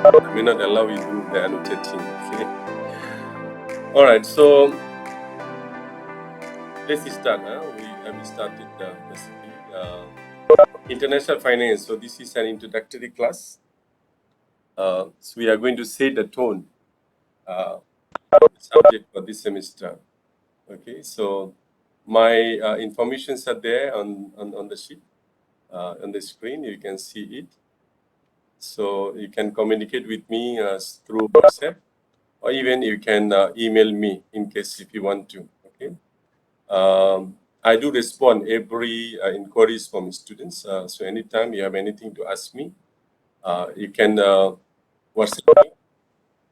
I may not allow you to do the annotating. Okay. All right. So let's start. We have started basically international finance. So this is an introductory class. So we are going to set the tone subject for this semester. Okay. So my informations are there on the sheet on the screen. You can see it. So you can communicate with me through WhatsApp, or even you can email me in case if you want to. Okay. I do respond every inquiries from students. So anytime you have anything to ask me, you can WhatsApp me.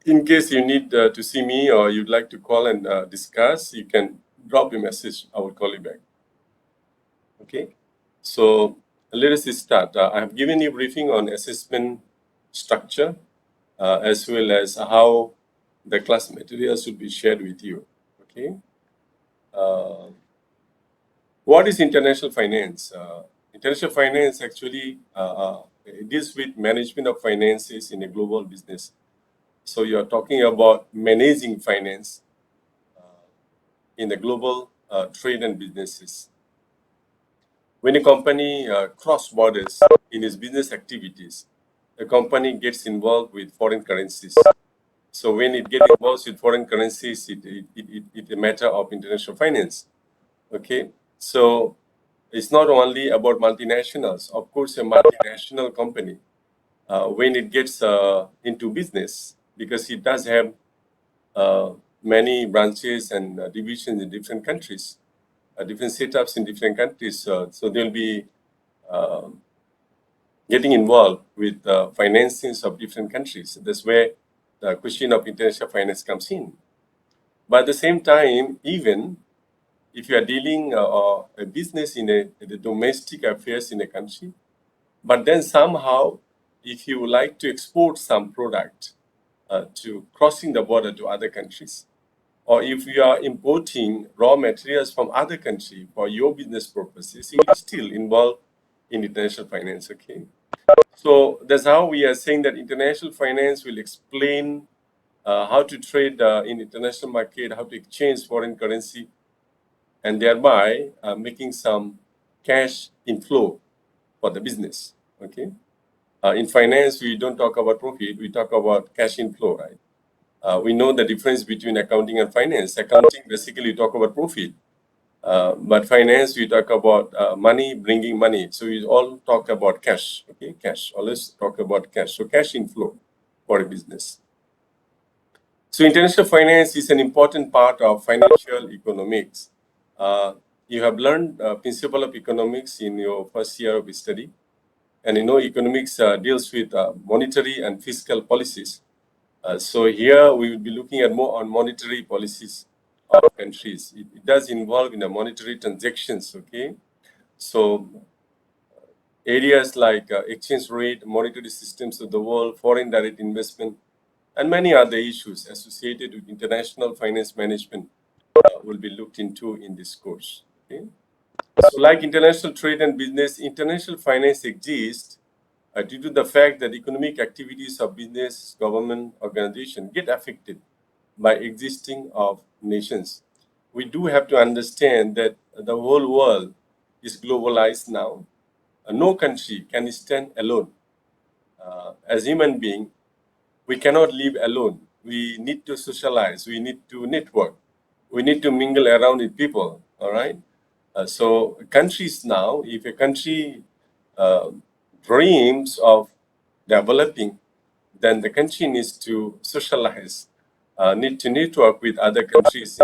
In case you need to see me or you'd like to call and discuss, you can drop a message. I will call you back. Okay. So let us start. I have given you a briefing on assessment structure as well as how the class materials should be shared with you. Okay. What is international finance? International finance actually deals with management of finances in a global business. So you are talking about managing finance in the global trade and businesses. When a company cross borders in its business activities, the company gets involved with foreign currencies. So when it gets involved with foreign currencies, it's a matter of international finance. Okay, so it's not only about multinationals. Of course, a multinational company, when it gets into business, because it does have many branches and divisions in different countries, different setups in different countries. So they'll be getting involved with financings of different countries. That's where the question of international finance comes in. But at the same time, even if you are dealing a business in the domestic affairs in a country, but then somehow, if you would like to export some product to crossing the border to other countries, or if you are importing raw materials from other country for your business purposes, you will still involve in international finance. Okay, so that's how we are saying that international finance will explain how to trade in international market, how to exchange foreign currency, and thereby making some cash inflow for the business. Okay. In finance, we don't talk about profit; we talk about cash inflow, right? We know the difference between accounting and finance. Accounting basically talk about profit, but finance we talk about money bringing money. So we all talk about cash. Okay, cash. Always talk about cash. So cash inflow for a business. So international finance is an important part of financial economics. You have learned principle of economics in your first year of study, and you know economics deals with monetary and fiscal policies. So here we will be looking at more on monetary policies of countries. It does involve in the monetary transactions. Okay, so areas like exchange rate, monetary systems of the world, foreign direct investment, and many other issues associated with international finance management will be looked into in this course. Okay? So like international trade and business, international finance exists due to the fact that economic activities of business, government, organization get affected by existing of nations. We do have to understand that the whole world is globalized now. No country can stand alone. As human being, we cannot live alone. We need to socialize. We need to network. We need to mingle around with people. All right. So countries now, if a country uh, dreams of developing, then the country needs to socialize, need to network with other countries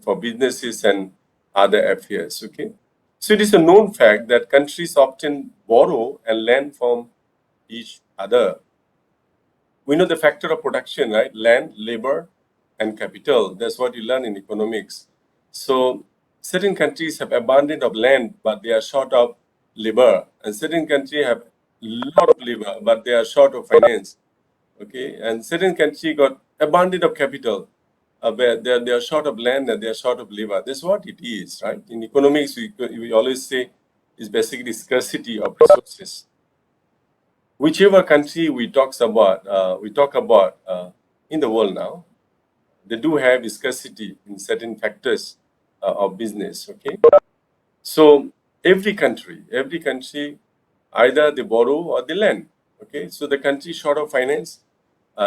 for businesses and other affairs. Okay. So it is a known fact that countries often borrow and lend from each other. We know the factor of production, right? Land, labor, and capital. That's what you learn in economics. So certain countries have abundance of land, but they are short of labor, and certain countries have lot of labor, but they are short of finance. Okay, and certain country got abundance of capital, where they are short of land and they are short of labor. That's what it is, right? In economics, we always say it's basically scarcity of resources. whichever country we talk about in the world now, they do have scarcity in certain factors of business. Okay, so every country, either they borrow or they lend. Okay, so the country short of finance,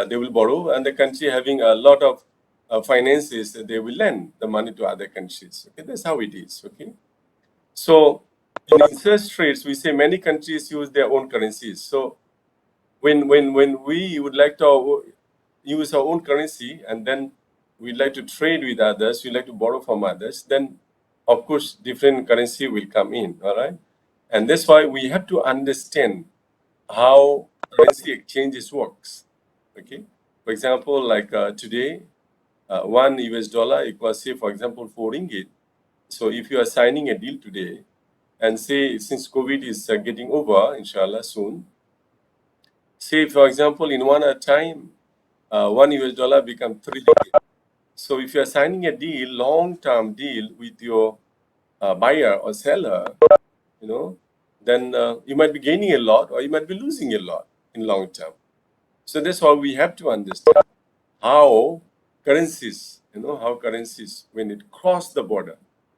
they will borrow, and the country having a lot of finances, they will lend the money to other countries. Okay, that's how it is. Okay, so in interest rates, we say many countries use their own currencies. So when we would like to use our own currency, and then we'd like to trade with others, we like to borrow from others, then of course different currency will come in. All right, and that's why we have to understand how currency exchanges works. Okay, for example, like today, one US dollar equals, say, for example, 4 ringgit. So if you are signing a deal today, and say since COVID is getting over, inshallah, soon, say for example in 1 hour time, one US dollar become 3 ringgit. So if you are signing a deal, long-term deal with your buyer or seller, then you might be gaining a lot or you might be losing a lot in long term. So that's why we have to understand how currencies, when it cross the border,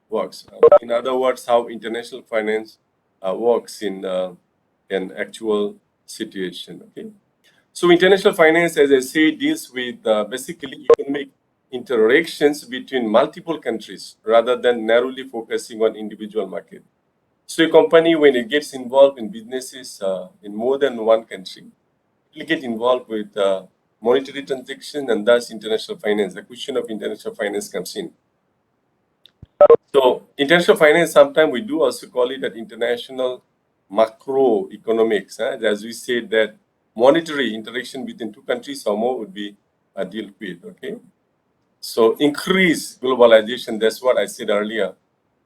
works. In other words, how international finance works in an actual situation. Okay. So international finance, as I say, deals with basically economic interactions between multiple countries rather than narrowly focusing on individual market. So a company, when it gets involved in businesses in more than one country, it will get involved with monetary transaction, and thus international finance. The question of international finance comes in. So international finance, sometimes we do also call it an international macroeconomics. As we said that monetary interaction between two countries or more would be dealt with. Okay. So increased globalization, that's what I said earlier,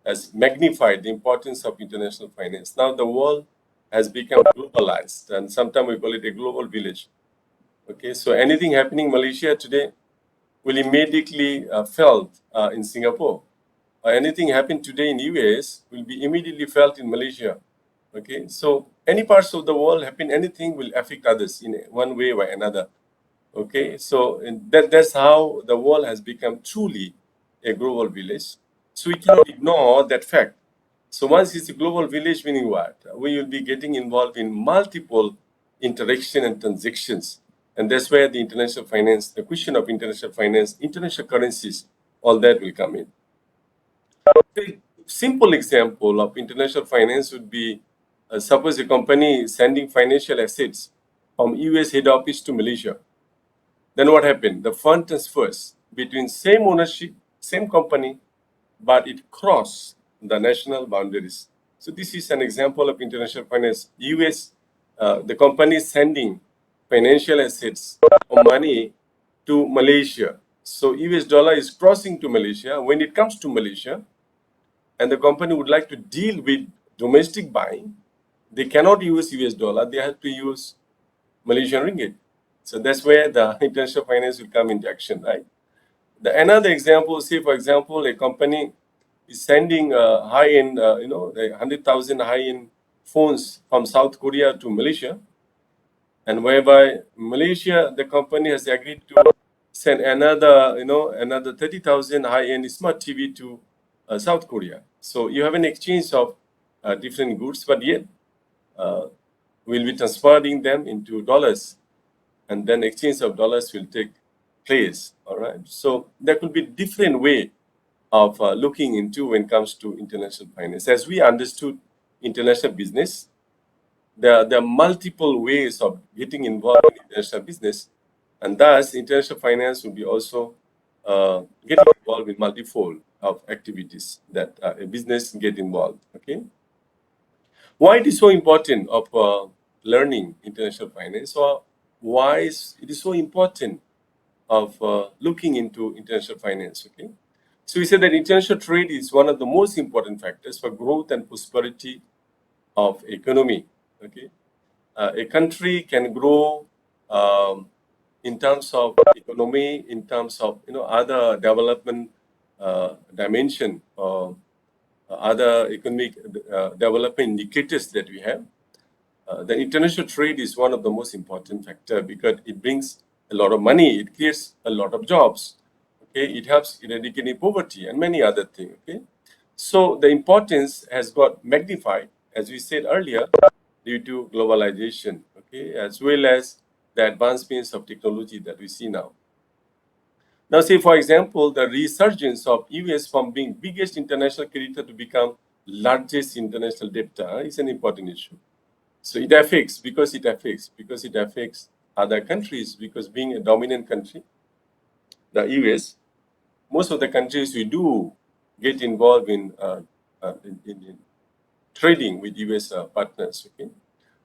has magnified the importance of international finance. Now the world has become globalized, and sometimes we call it a global village. Okay, so anything happening in Malaysia today will immediately felt in Singapore. Or anything happen today in US will be immediately felt in Malaysia. Okay, so any parts of the world happen, anything will affect others in one way or another. Okay, so that's how the world has become truly a global village. So we cannot ignore that fact. So once it's a global village, meaning what? We will be getting involved in multiple interaction and transactions. And that's where the international finance, the question of international finance, international currencies, all that will come in. A simple example of international finance would be, suppose a company is sending financial assets from US head office to Malaysia. Then what happened? The fund transfers between same ownership, same company, but it crossed the national boundaries. So this is an example of international finance. US, the company is sending financial assets or money to Malaysia. So US dollar is crossing to Malaysia. When it comes to Malaysia, and the company would like to deal with domestic buying, they cannot use US dollar. They have to use Malaysian ringgit. So that's where the international finance will come into action, right? Another example, say for example, a company is sending high-end, 100,000 high-end phones from South Korea to Malaysia, and whereby Malaysia, the company has agreed to send another 30,000 high-end smart TV to South Korea. So you have an exchange of different goods, but yet we'll be transferring them into dollars, and then exchange of dollars will take place. All right. So there could be different way of looking into when it comes to international finance. As we understood international business, there are multiple ways of getting involved in international business, and thus international finance will be also getting involved in multifold of activities that a business get involved. Okay. Why it is so important of learning international finance, or why it is so important of looking into international finance? Okay, so we said that international trade is one of the most important factors for growth and prosperity of economy. Okay, a country can grow in terms of economy, in terms of other development dimension, or other economic development indicators that we have. The international trade is one of the most important factor because it brings a lot of money, it creates a lot of jobs. Okay, it helps eradicating poverty and many other things. Okay, so the importance has got magnified, as we said earlier, due to globalization. Okay, as well as the advancements of technology that we see now. Now, say for example, the resurgence of US from being biggest international creditor to become largest international debtor is an important issue. So it affects other countries because being a dominant country, the US, most of the countries we do get involved in trading with US partners. Okay,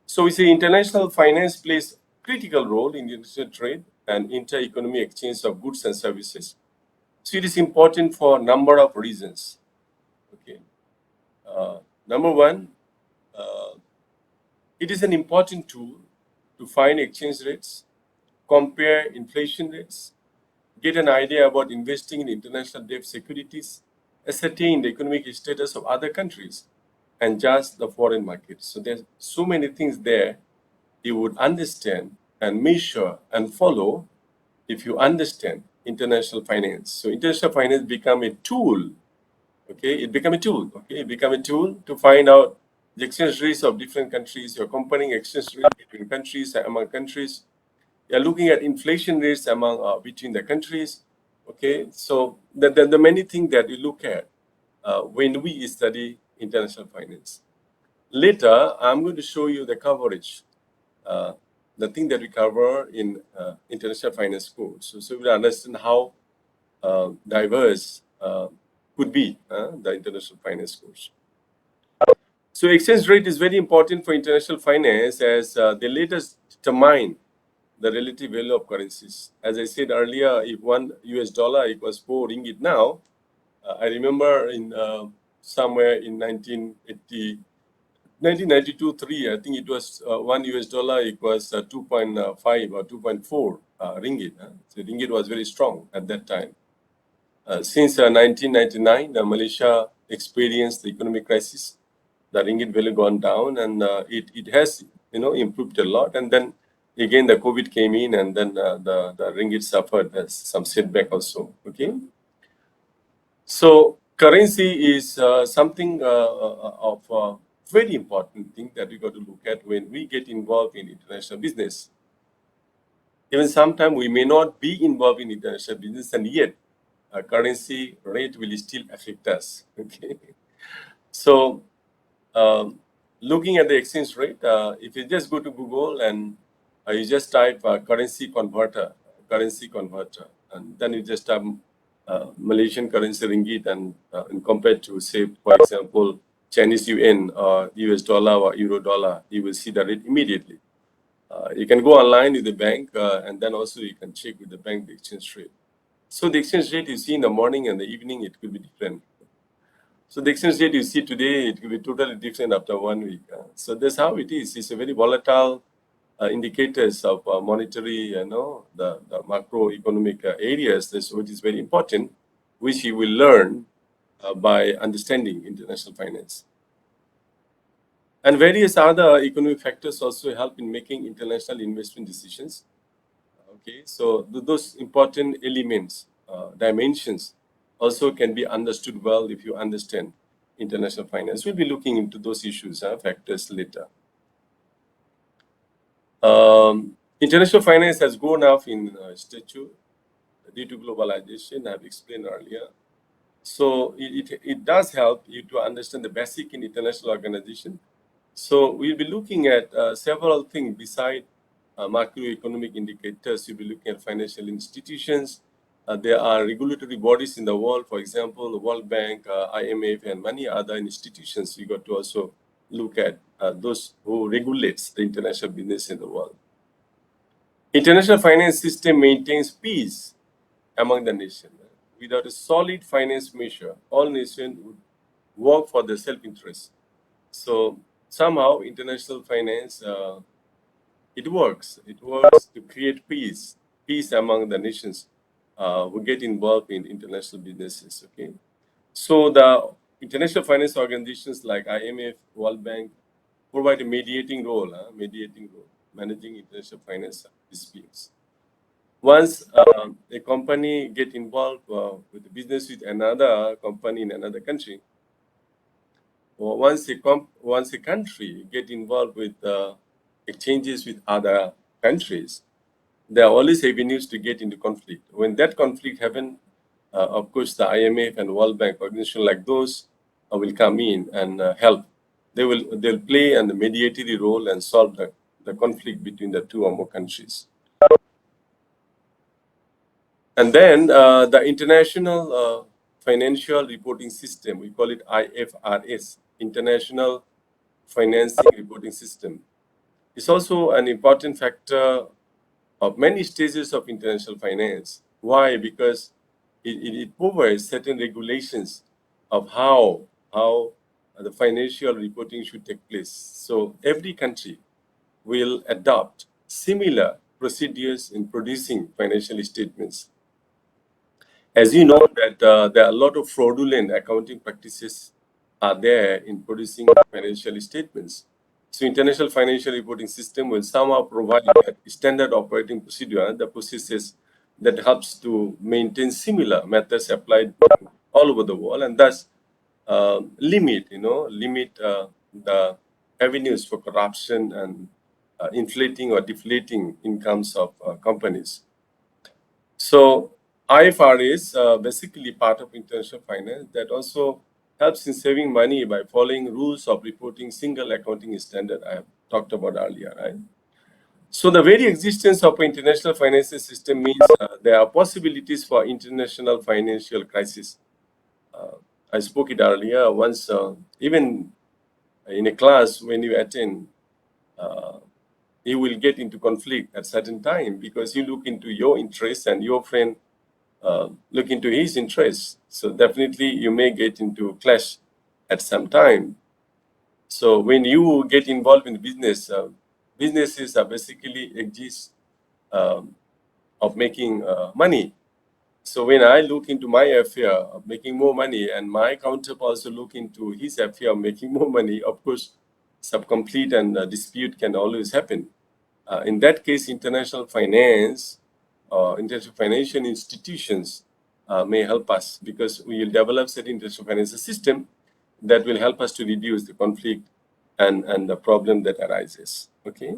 so we see international finance plays critical role in international trade and inter-economy exchange of goods and services. So it is important for a number of reasons. Okay, uh, number one, uh, it is an important tool to find exchange rates, compare inflation rates, get an idea about investing in international debt securities, ascertain the economic status of other countries, and judge the foreign markets. So there's so many things there you would understand and measure and follow if you understand international finance. So international finance become a tool. Okay, it become a tool. Okay, it become a tool to find out the exchange rates of different countries. You're comparing exchange rate between countries and among countries. You're looking at inflation rates among between the countries. Okay, so the many things that you look at when we study international finance. Later, I'm going to show you the coverage, uh, the thing that we cover in international finance course. So we'll understand how diverse could be the international finance course. So exchange rate is very important for international finance as they let us determine the relative value of currencies. As I said earlier, if one US dollar equals 4 ringgit now, I remember in somewhere in 1992, 3, I think it was one US dollar equals 2.5 or 2.4 ringgit. So ringgit was very strong at that time. Since 1999, Malaysia experienced the economic crisis. The ringgit value gone down, and it has improved a lot. And then again the COVID came in, and then the ringgit suffered some setback also. Okay, so currency is something of very important thing that we got to look at when we get involved in international business. Even sometimes we may not be involved in international business, and yet currency rate will still affect us. Okay, so um, looking at the exchange rate, if you just go to Google and you just type currency converter, and then you just type Malaysian currency ringgit and compared to, say, for example, Chinese yuan or US dollar or euro dollar, you will see the rate immediately. You can go online with the bank, and then also you can check with the bank the exchange rate. So the exchange rate you see in the morning and the evening, it could be different. So the exchange rate you see today, it could be totally different after 1 week. So that's how it is. It's a very volatile indicators of monetary, the macroeconomic areas, which is very important, which you will learn by understanding international finance. And various other economic factors also help in making international investment decisions. Okay, so those important elements, dimensions, also can be understood well if you understand international finance. We'll be looking into those issues, factors later. International finance has grown up in stature due to globalization, I've explained earlier. So it does help you to understand the basic in international organization. So we'll be looking at several things beside macroeconomic indicators. We'll be looking at financial institutions. There are regulatory bodies in the world, for example, the World Bank, IMF, and many other institutions. We got to also look at those who regulates the international business in the world. International finance system maintains peace among the nations. Without a solid finance measure, all nations would work for their self-interest. So somehow international finance, it works. It works to create peace among the nations who get involved in international businesses. Okay, so the international finance organizations like IMF, World Bank, provide a mediating role, managing international finance disputes. Once a company get involved with the business with another company in another country, or once a country get involved with exchanges with other countries, there are always avenues to get into conflict. When that conflict happen, of course, the IMF and World Bank organization like those will come in and help. They'll play a mediatory role and solve the conflict between the two or more countries. And then the International Financial Reporting System, we call it IFRS, International Financing Reporting System. It's also an important factor of many stages of international finance. Why? Because it provides certain regulations of how the financial reporting should take place. So every country will adopt similar procedures in producing financial statements. As you know that there are a lot of fraudulent accounting practices are there in producing financial statements. So international financial reporting system will somehow provide a standard operating procedure, the processes that helps to maintain similar methods applied all over the world, and thus limit the avenues for corruption and inflating or deflating incomes of companies. So IFR is basically part of international finance that also helps in saving money by following rules of reporting single accounting standard I have talked about earlier, right? So the very existence of an international financial system means there are possibilities for international financial crisis. I spoke it earlier. Once, even in a class when you attend, you will get into conflict at certain time because you look into your interests and your friend look into his interests. So definitely you may get into clash at some time. So when you get involved in business, businesses are basically exist of making money. So when I look into my affair of making more money and my counterpart also look into his affair of making more money, of course, some complete and dispute can always happen. In that case, international finance or international financial institutions may help us because we will develop certain international financial system that will help us to reduce the conflict and the problem that arises. Okay.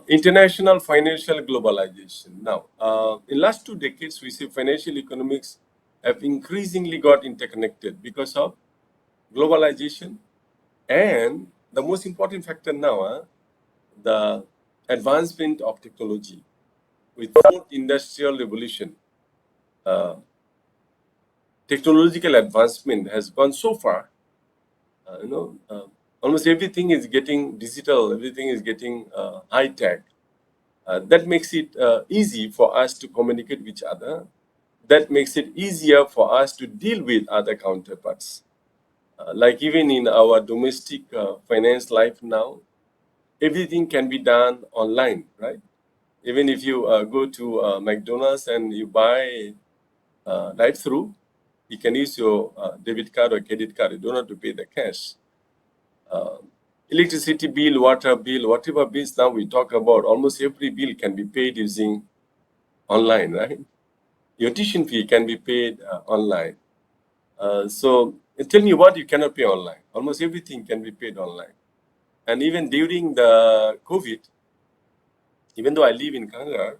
International financial globalization. Now, in last 2 decades, we see financial economics have increasingly got interconnected because of globalization and the most important factor now, the advancement of technology. With fourth industrial revolution, uh, technological advancement has gone so far. Almost everything is getting digital, everything is getting high tech. That makes it easy for us to communicate with each other. That makes it easier for us to deal with other counterparts. Like even in our domestic finance life now, everything can be done online, right? Even if you go to McDonald's and you buy drive through, you can use your debit card or credit card. You don't have to pay the cash. Uh, Electricity bill, water bill, whatever bills now we talk about, almost every bill can be paid using online, right? Your tuition fee can be paid online. So tell me what you cannot pay online. Almost everything can be paid online. And even during the COVID, even though I live in Kangar,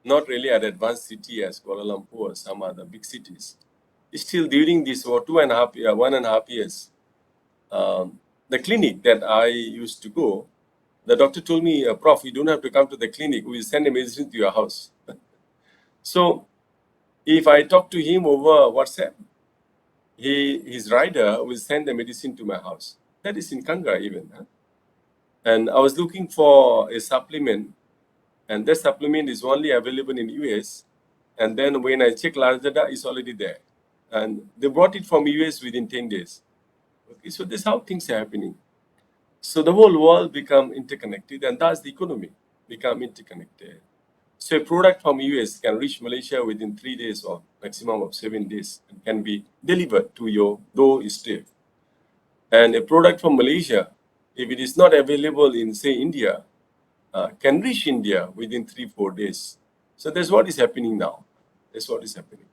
not really an advanced city as Kuala Lumpur or some other big cities, still during this 1.5 years, the clinic that I used to go, the doctor told me, Prof, you don't have to come to the clinic. We will send a medicine to your house. So if I talk to him over WhatsApp, his rider will send the medicine to my house. That is in Kanga even. Huh? And I was looking for a supplement, and that supplement is only available in US. And then when I check Lazada, it's already there. And they brought it from US within 10 days. Okay, so that's how things are happening. So the whole world become interconnected, and thus the economy become interconnected. So a product from US can reach Malaysia within 3 days or maximum of 7 days, and can be delivered to your doorstep. And a product from Malaysia, if it is not available in, say, India, can reach India within 3-4 days. So that's what is happening now. That's what is happening.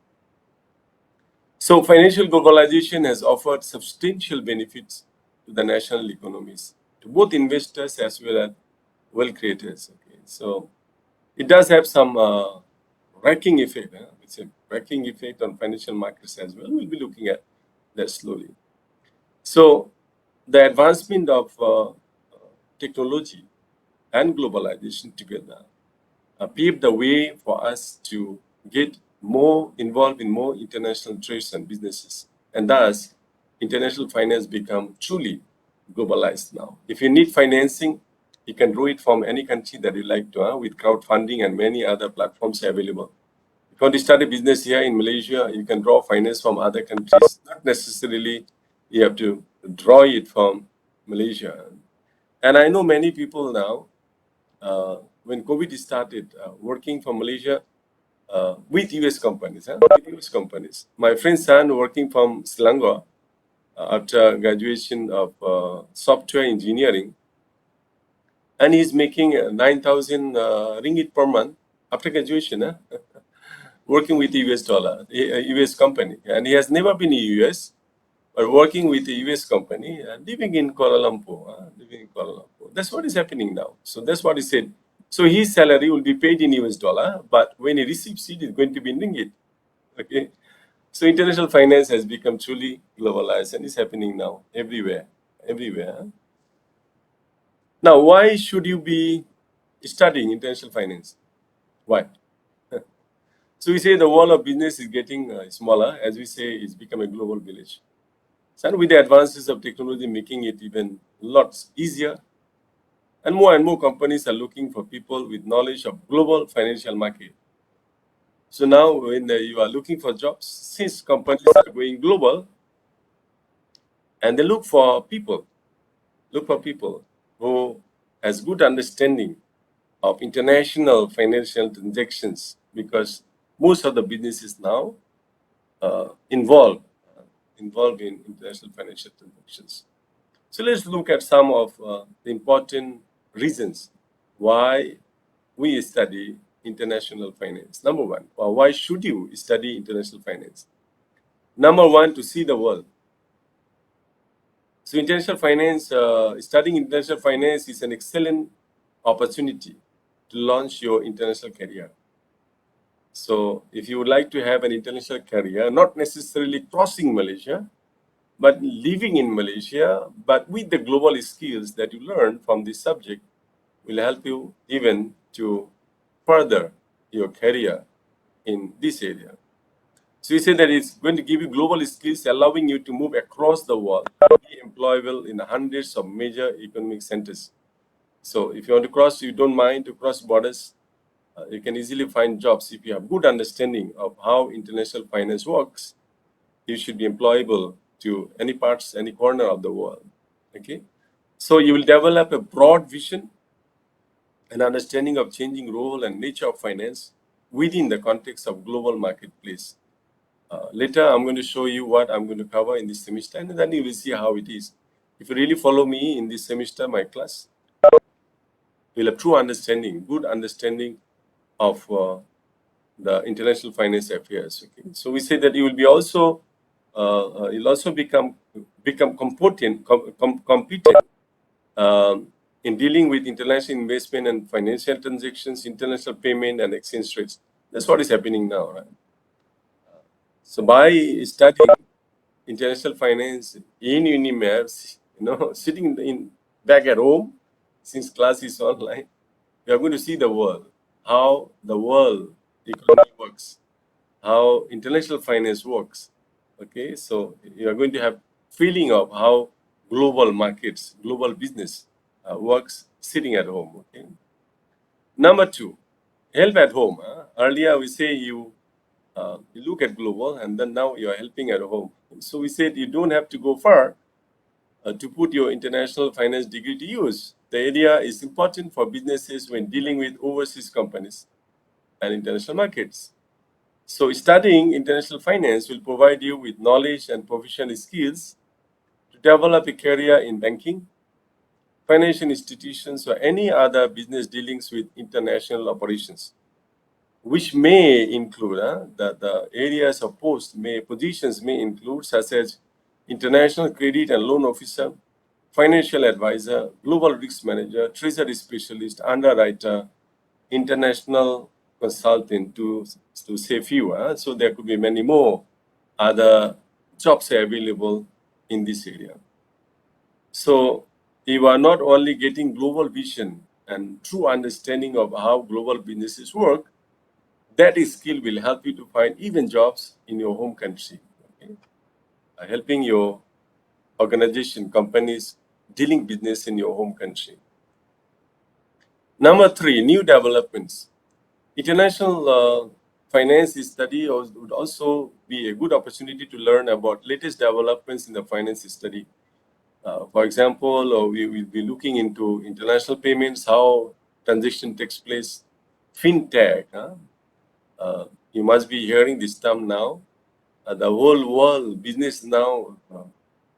So financial globalization has offered substantial benefits to the national economies, to both investors as well as wealth creators. Okay, so it does have some racking effect. It's a racking effect on financial markets as well. We'll be looking at that slowly. So the advancement of technology and globalization together paved the way for us to get more involved in more international trades and businesses. And thus, international finance become truly globalized now. If you need financing, you can draw it from any country that you like to, with crowdfunding and many other platforms available. If you want to start a business here in Malaysia, you can draw finance from other countries. Not necessarily you have to draw it from Malaysia. And I know many people now, when COVID started, working from Malaysia with US companies, with US companies. My friend's son working from Selangor after graduation of software engineering, and he's making 9,000 ringgit per month after graduation, working with the US dollar, a US company. And he has never been in US, but working with a US company, living in Kuala Lumpur, living in Kuala Lumpur. That's what is happening now. So that's what he said. So his salary will be paid in US dollar, but when he receives it, it's going to be in ringgit. Okay. So international finance has become truly globalized, and it's happening now everywhere, everywhere. Now, why should you be studying international finance? Why? So we say the world of business is getting smaller. As we say, it's become a global village. So with the advances of technology making it even lots easier, and more companies are looking for people with knowledge of global financial market. So now when you are looking for jobs, since companies are going global, and they look for people who has good understanding of international financial transactions, because most of the businesses now uh, involved involved in international financial transactions. So let's look at some of the important reasons why we study international finance. Number one, why should you study international finance? Number one, to see the world. So international finance, studying international finance is an excellent opportunity to launch your international career. So if you would like to have an international career, not necessarily crossing Malaysia, but living in Malaysia, but with the global skills that you learn from this subject, will help you even to further your career in this area. So we say that it's going to give you global skills, allowing you to move across the world, be employable in hundreds of major economic centers. So if you want to cross, you don't mind to cross borders, you can easily find jobs. If you have good understanding of how international finance works, you should be employable to any parts, any corner of the world. Okay, so you will develop a broad vision and understanding of changing role and nature of finance within the context of global marketplace. Later, I'm going to show you what I'm going to cover in this semester, and then you will see how it is. If you really follow me in this semester, my class, you'll have true understanding, good understanding of the international finance affairs. Okay, so we say that you will be also, you'll also become competent in dealing with international investment and financial transactions, international payment and exchange rates. That's what is happening now, right? So by studying international finance in Unimaps, sitting in back at home, since class is online, we are going to see the world, how the world economy works, how international finance works. Okay, so you are going to have feeling of how global markets, global business works sitting at home. Okay. Number two, help at home. Earlier we say you look at global, and then now you are helping at home. So we said you don't have to go far to put your international finance degree to use. The area is important for businesses when dealing with overseas companies and international markets. So studying international finance will provide you with knowledge and professional skills to develop a career in banking, financial institutions, or any other business dealings with international operations, which may include the areas of positions may include such as international credit and loan officer, financial advisor, global risk manager, treasury specialist, underwriter, international consultant, to say few. So there could be many more other jobs available in this area. So you are not only getting global vision and true understanding of how global businesses work, that skill will help you to find even jobs in your home country, okay? Helping your organization, companies, dealing business in your home country. Number three, new developments. International finance study would also be a good opportunity to learn about latest developments in the finance study. For example, we will be looking into international payments, how transaction takes place, fintech. You must be hearing this term now. The whole world business now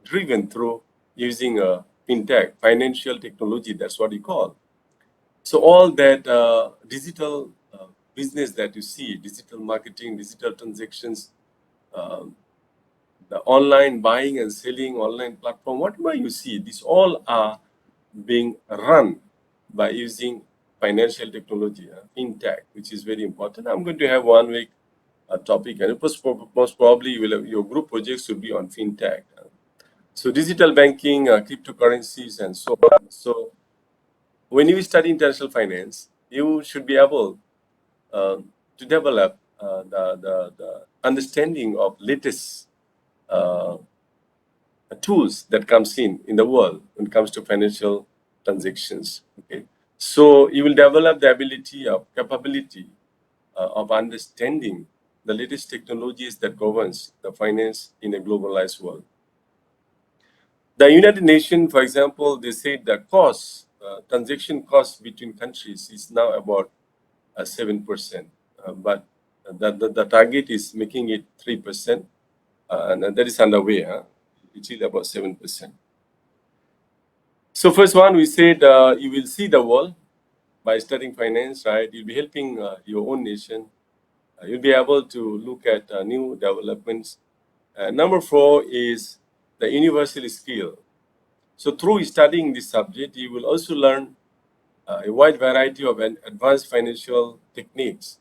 driven through using fintech, financial technology. That's what you call. So all that digital business that you see, digital marketing, digital transactions, uh, the online buying and selling, online platform, whatever you see, these all are being run by using financial technology, fintech, which is very important. I'm going to have 1 week topic, and most probably your group projects will be on fintech. So digital banking, cryptocurrencies, and so on. So when you study international finance, you should be able to develop the understanding of latest uh, tools that comes in the world when it comes to financial transactions. Okay, so you will develop the ability of capability of understanding the latest technologies that governs the finance in a globalized world. The United Nations, for example, they say the cost, transaction cost between countries is now about 7%, but the target is making it 3%, and that is underway. It is about 7%. So first one, we said you will see the world by studying finance, right? You'll be helping your own nation. You'll be able to look at new developments. Number four is the universal skill. So through studying this subject, you will also learn a wide variety of advanced financial techniques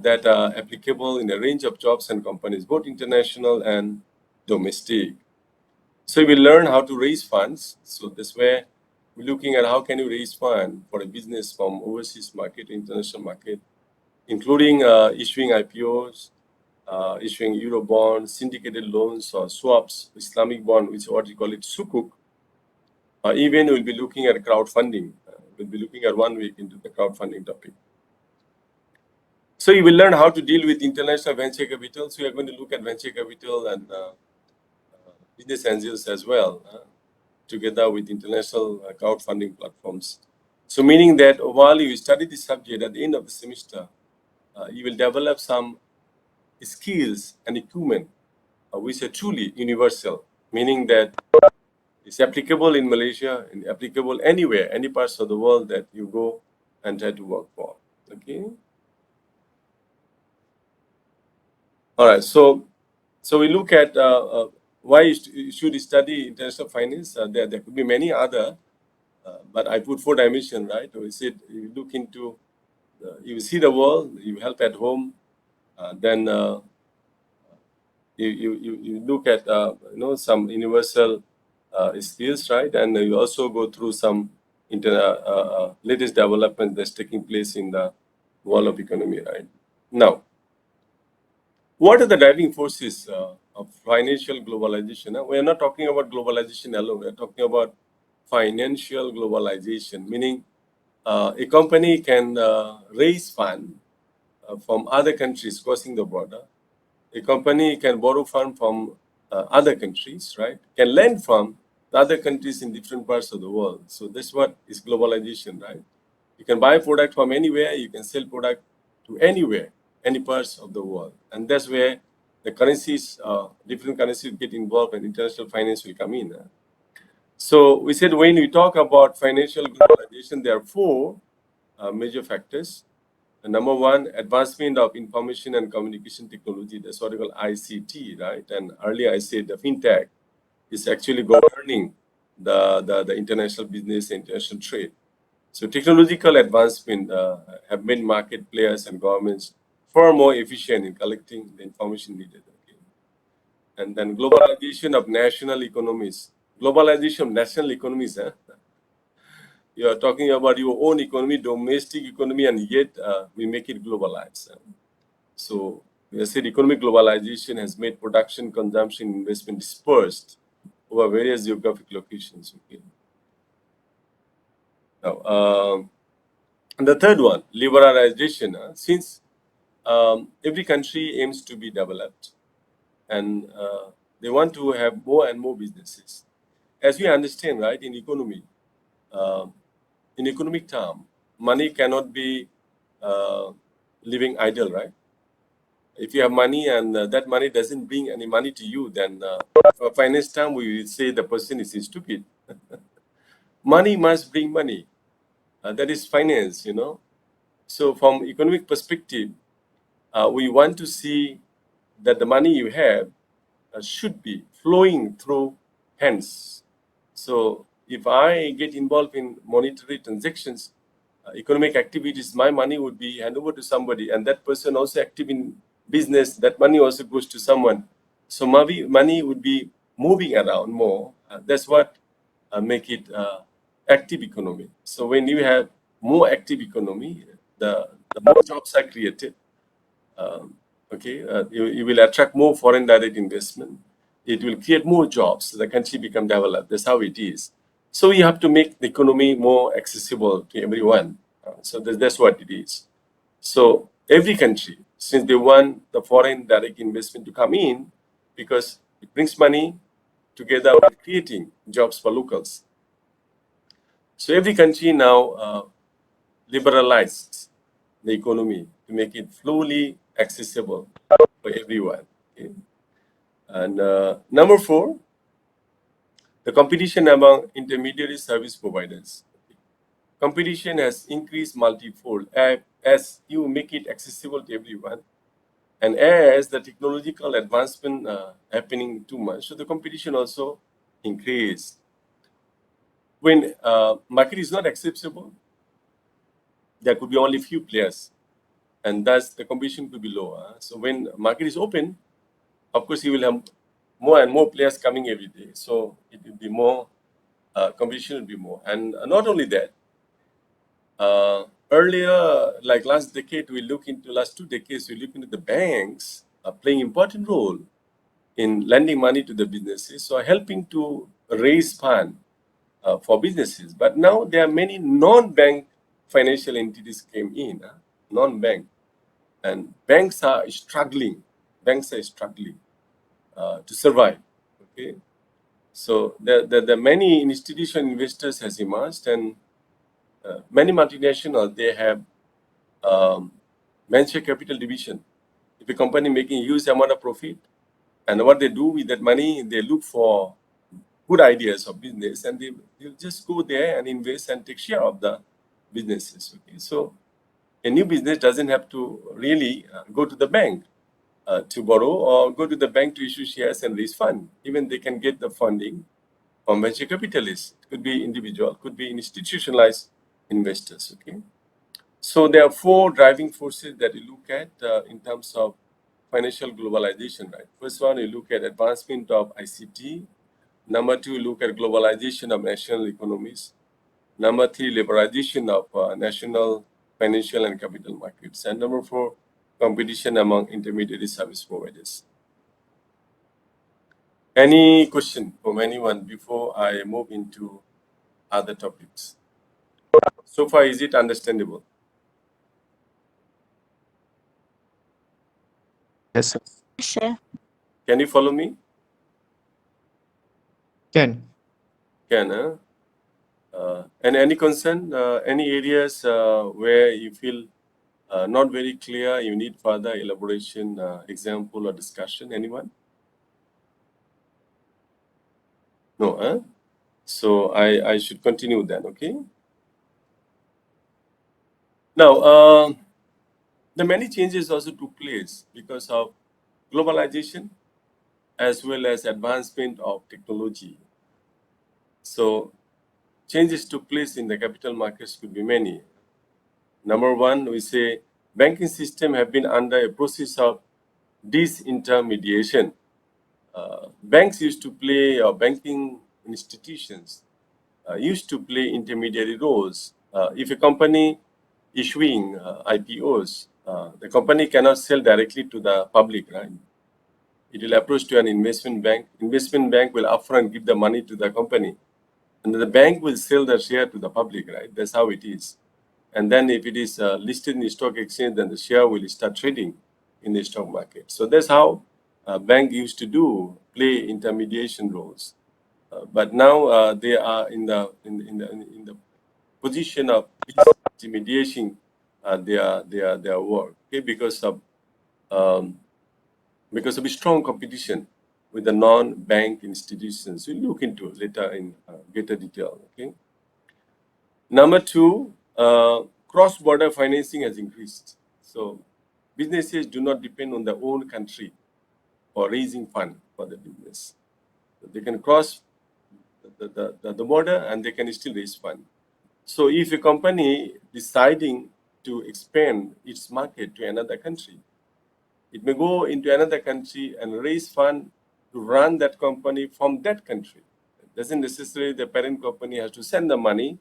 that are applicable in a range of jobs and companies, both international and domestic. So you will learn how to raise funds. So that's where we're looking at how can you raise fund for a business from overseas market to international market, including issuing IPOs, issuing Euro bonds, syndicated loans or swaps, Islamic bond, which is what you call it, sukuk. Even we'll be looking at crowdfunding. We'll be looking at 1 week into the crowdfunding topic. So you will learn how to deal with international venture capital. So we are going to look at venture capital and business angels as well, together with international crowdfunding platforms. So meaning that while you study this subject at the end of the semester, you will develop some skills and equipment which are truly universal, meaning that it's applicable in Malaysia and applicable anywhere, any parts of the world that you go and try to work for. Okay. All right. So we look at why you should study international finance. There could be many other, but I put 4 dimensions, right? We said you look into, you see the world, you help at home, then you look at some universal skills, right? And you also go through some latest development that's taking place in the world of economy, right? Now, what are the driving forces of financial globalization? We are not talking about globalization alone. We are talking about financial globalization, meaning a company can raise fund from other countries crossing the border. A company can borrow fund from other countries, right? Can lend from the other countries in different parts of the world. So that's what is globalization, right? You can buy product from anywhere. You can sell product to anywhere, any parts of the world. And that's where the currencies, different currencies get involved and international finance will come in. So we said when we talk about financial globalization, there are four major factors. Number one, advancement of information and communication technology, that's what we call ICT, right? And earlier I said the fintech is actually governing the international business, international trade. So technological advancement have made market players and governments far more efficient in collecting the information needed. Okay? And then globalization of national economies. Globalization of national economies. You are talking about your own economy, domestic economy, and yet we make it globalized. So we have said economic globalization has made production, consumption, investment dispersed over various geographic locations. Okay. Now, and the third one, liberalization. Since every country aims to be developed and they want to have more and more businesses. As we understand, right, uh, in economic term, money cannot be uh, living idle, right? If you have money and that money doesn't bring any money to you, then for finance term, we will say the person is stupid. Money must bring money. That is finance, you know. So from economic perspective, we want to see that the money you have should be flowing through hands. So if I get involved in monetary transactions, economic activities, my money would be handed over to somebody, and that person also active in business, that money also goes to someone. So maybe money would be moving around more. That's what make it active economy. So when you have more active economy, the more jobs are created. You will attract more foreign direct investment. It will create more jobs. The country become developed. That's how it is. So you have to make the economy more accessible to everyone. So that's what it is. So every country, since they want the foreign direct investment to come in, because it brings money together with creating jobs for locals. So every country now liberalized the economy to make it fully accessible for everyone. Okay? And number four, the competition among intermediary service providers. Competition has increased multifold as you make it accessible to everyone, and as the technological advancement happening too much, so the competition also increased. When market is not accessible, there could be only few players, and thus the competition could be lower. So when market is open, of course, you will have more and more players coming every day. So it will be more, competition will be more. And not only that, earlier, like last decade, last 2 decades, we look into the banks playing important role in lending money to the businesses, so helping to raise fund for businesses. But now there are many non-bank financial entities came in, non-bank, and banks are struggling. Banks are struggling to survive. Okay, so the many institutional investors has emerged, and many multinational they have um, venture capital division. If a company making huge amount of profit, and what they do with that money, they look for good ideas of business, and they'll just go there and invest and take share of the businesses. Okay, so a new business doesn't have to really go to the bank to borrow or go to the bank to issue shares and raise fund. Even they can get the funding from venture capitalists. It could be individual, could be institutionalized investors. Okay, so there are four driving forces that you look at in terms of financial globalization. Right, first one you look at advancement of ICT. Number two, you look at globalization of national economies. Number three, liberalization of national financial and capital markets. And number four, competition among intermediary service providers. Any question from anyone before I move into other topics? So far, is it understandable? Yes, sir. Sir. Can you follow me? Can. Can, huh? And any concern, any areas where you feel Not very clear. You need further elaboration, example, or discussion. Anyone? No, huh? So I should continue then, okay? Now, the many changes also took place because of globalization as well as advancement of technology. So changes took place in the capital markets could be many. Number one, we say banking system have been under a process of disintermediation. Banks used to play, banking institutions used to play intermediary roles. If a company issuing IPOs, the company cannot sell directly to the public, right? It will approach to an investment bank. Investment bank will upfront give the money to the company, and the bank will sell the share to the public, right? That's how it is. And then if it is listed in the stock exchange, then the share will start trading in the stock market. So that's how bank used to do play intermediation roles. But now they are in the position of disintermediating their work, okay, um, because of a strong competition with the non-bank institutions. We'll look into it later in greater detail. Okay. Number two, cross-border financing has increased. So businesses do not depend on their own country for raising fund for the business. They can cross the border and they can still raise fund. So if a company deciding to expand its market to another country, it may go into another country and raise fund to run that company from that country. It doesn't necessarily the parent company has to send the money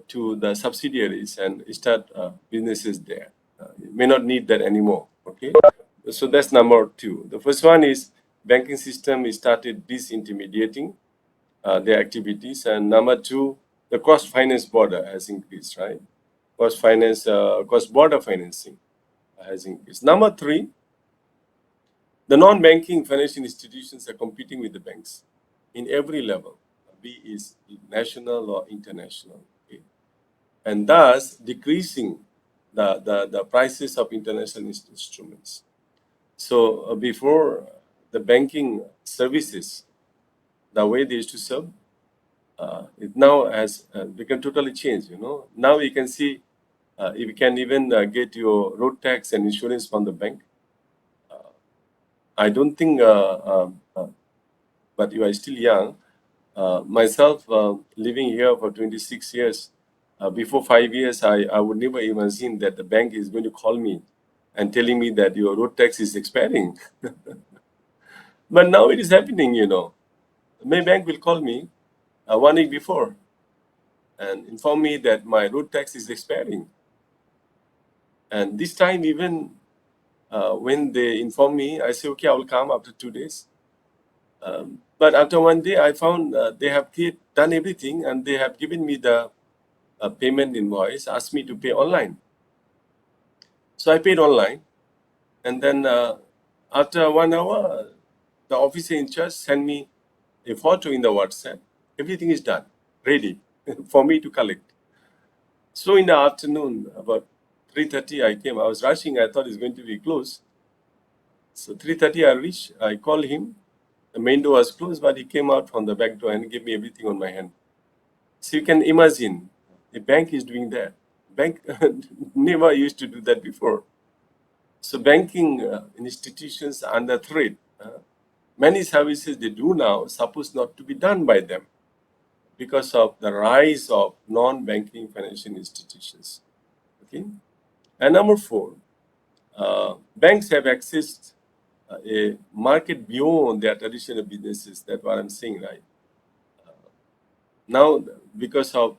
to the subsidiaries and start businesses there. You may not need that anymore. Okay, so that's number two. The first one is banking system is started disintermediating their activities, and number two, the cross finance border has increased. Right, cross border financing has increased. Number three, the non-banking financial institutions are competing with the banks in every level, be it national or international. Okay, and thus decreasing the prices of international instruments. So before the banking services, the way they used to serve, it now has become totally changed. Now you can see, you can even get your road tax and insurance from the bank. I don't think, but you are still young. Myself, living here for 26 years, before 5 years, I would never imagine that the bank is going to call me and telling me that your road tax is expiring. But now it is happening. My bank will call me 1 week before and inform me that my road tax is expiring. And this time, even when they inform me, I say, okay, I will come after 2 days. But after 1 day, I found they have done everything and they have given me the payment invoice, asked me to pay online. So I paid online. And then after 1 hour, the officer in charge sent me a photo in the WhatsApp. Everything is done, ready for me to collect. So in the afternoon, about 3:30, I came. I was rushing. I thought it's going to be closed. So 3:30, I reached. I called him. The main door was closed, but he came out from the back door and gave me everything on my hand. So you can imagine, the bank is doing that. Bank never used to do that before. So banking institutions are under threat. Many services they do now supposed not to be done by them because of the rise of non-banking financial institutions. Okay, and number four, banks have accessed a market beyond their traditional businesses. That's what I'm saying, right? Now, because of